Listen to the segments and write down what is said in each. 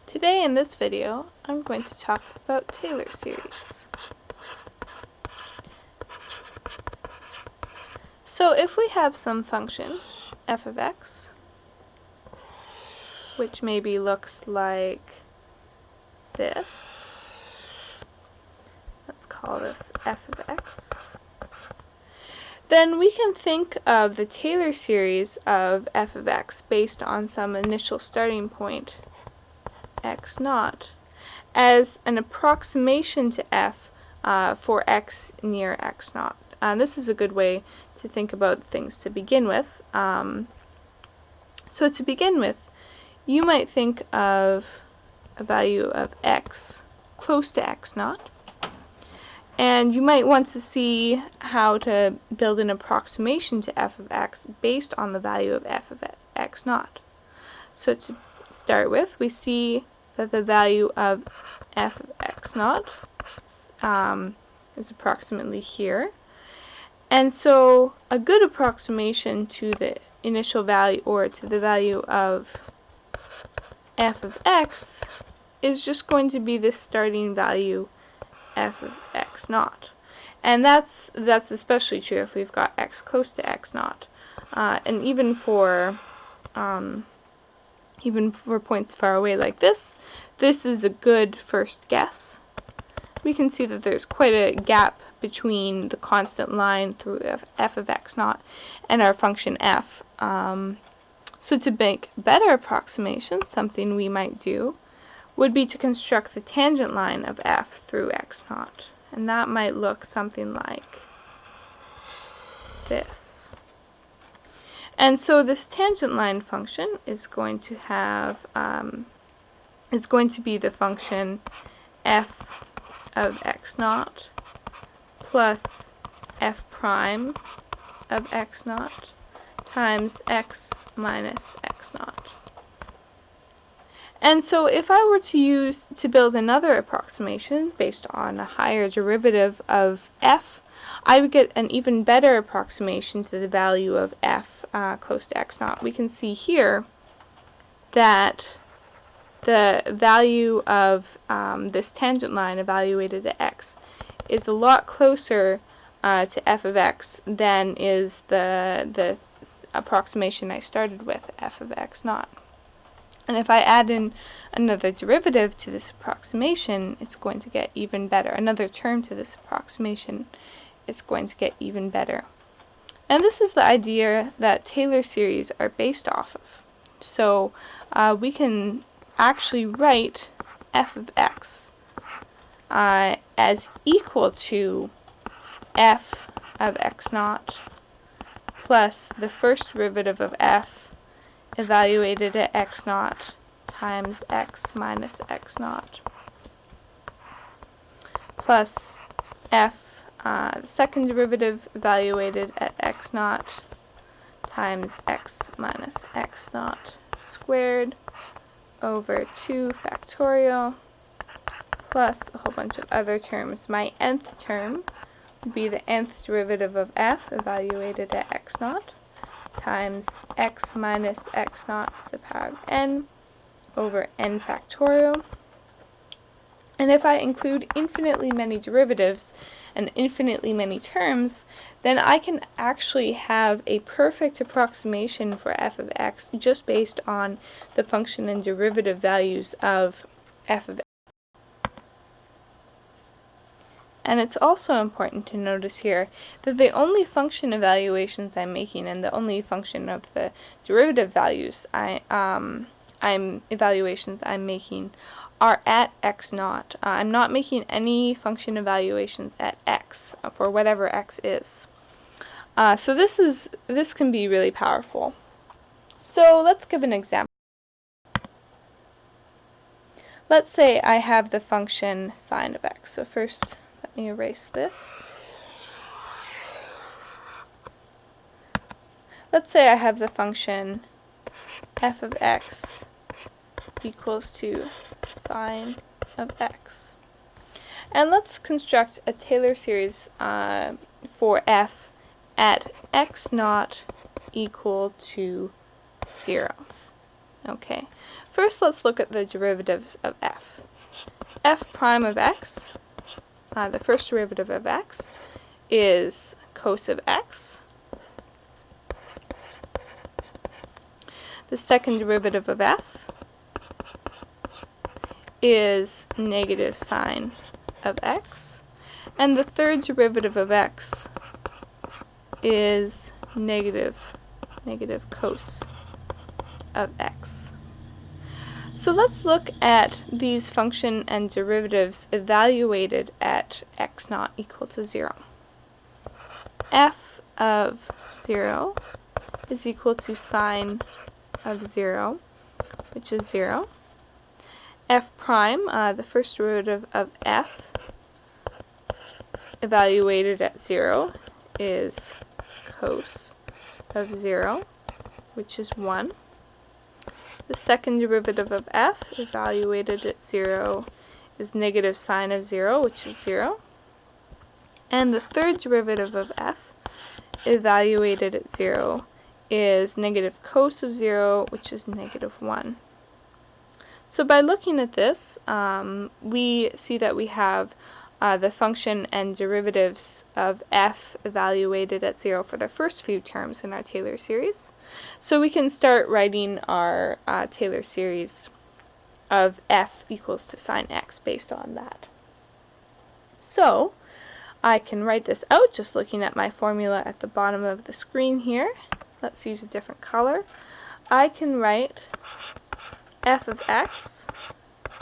Today in this video, I'm going to talk about Taylor series. So if we have some function, f of x, which maybe looks like this, let's call this f of x, then we can think of the Taylor series of f of x based on some initial starting point, x naught, as an approximation to f for x near x naught. This is a good way to think about things to begin with. So to begin with, you might think of a value of x close to x naught, and you might want to see how to build an approximation to f of x based on the value of f of x naught. So to start with, we see that the value of f of x naught is approximately here. And so a good approximation to the initial value, or to the value of f of x, is just going to be this starting value f of x naught. And that's especially true if we've got x close to x naught. And even for points far away like this is a good first guess. We can see that there's quite a gap between the constant line through f of x naught and our function f. So to make better approximations, something we might do would be to construct the tangent line of f through x naught. And that might look something like this. And so this tangent line function is going to have be the function f of x naught plus f prime of x naught times x minus x naught. And so if I were to build another approximation based on a higher derivative of f, I would get an even better approximation to the value of f close to x naught. We can see here that the value of this tangent line evaluated at x is a lot closer to f of x than is the approximation I started with, f of x naught. And if I add in another derivative to this approximation, it's going to get even better. Another term to this approximation, it's going to get even better. And this is the idea that Taylor series are based off of. So we can actually write f of x as equal to f of x naught plus the first derivative of f evaluated at x naught times x minus x naught plus f, the second derivative evaluated at x naught times x minus x naught squared over 2 factorial plus a whole bunch of other terms. My nth term would be the nth derivative of f evaluated at x naught times x minus x naught to the power of n over n factorial. And if I include infinitely many derivatives and infinitely many terms, then I can actually have a perfect approximation for f of x just based on the function and derivative values of f of x. And it's also important to notice here that the only function evaluations I'm making and the only function of the derivative values I'm making are at x naught. I'm not making any function evaluations at x for whatever x is. So this can be really powerful. So let's give an example. Let's say I have the function sine of x. So first, let me erase this. Let's say I have the function f of x equals to sine of x. And let's construct a Taylor series for f at x naught equal to 0. Okay, first let's look at the derivatives of f. F prime of x, the first derivative of x, is cos of x. The second derivative of f is negative sine of x. And the third derivative of x is negative cos of x. So let's look at these function and derivatives evaluated at x not equal to 0. F of 0 is equal to sine of 0, which is 0. F prime, the first derivative of f, evaluated at 0, is cos of 0, which is 1. The second derivative of f, evaluated at 0, is negative sine of 0, which is 0. And the third derivative of f, evaluated at 0, is negative cos of 0, which is negative 1. So by looking at this, we see that we have the function and derivatives of f evaluated at 0 for the first few terms in our Taylor series. So we can start writing our Taylor series of f equals to sine x based on that. So I can write this out just looking at my formula at the bottom of the screen here. Let's use a different color. I can write f of x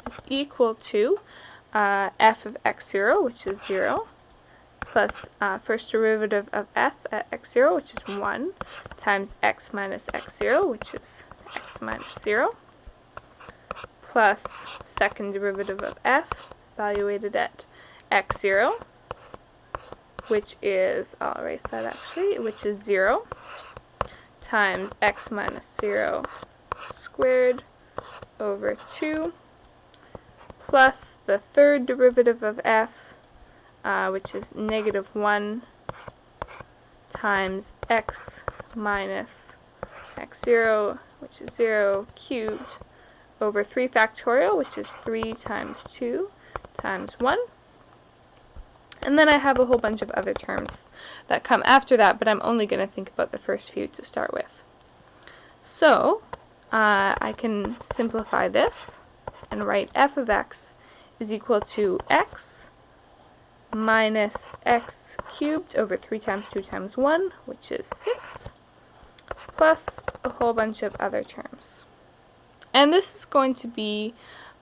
is equal to f of x0, which is 0, plus first derivative of f at x0, which is 1, times x minus x0, which is x minus 0, plus second derivative of f evaluated at x0, which is, I'll erase that actually, which is 0, times x minus 0 squared over 2, plus the third derivative of f, which is negative 1, times x minus x0, which is 0, cubed, over 3 factorial, which is 3 times 2 times 1. And then I have a whole bunch of other terms that come after that, but I'm only going to think about the first few to start with. So I can simplify this and write f of x is equal to x minus x cubed over 3 times 2 times 1, which is 6, plus a whole bunch of other terms. And this is going to be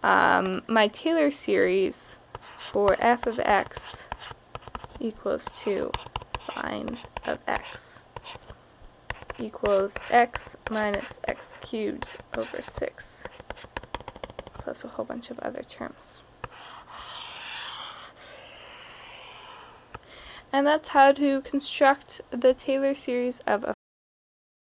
my Taylor series for f of x equals to sine of x equals x minus x cubed over 6, plus a whole bunch of other terms. And that's how to construct the Taylor series of a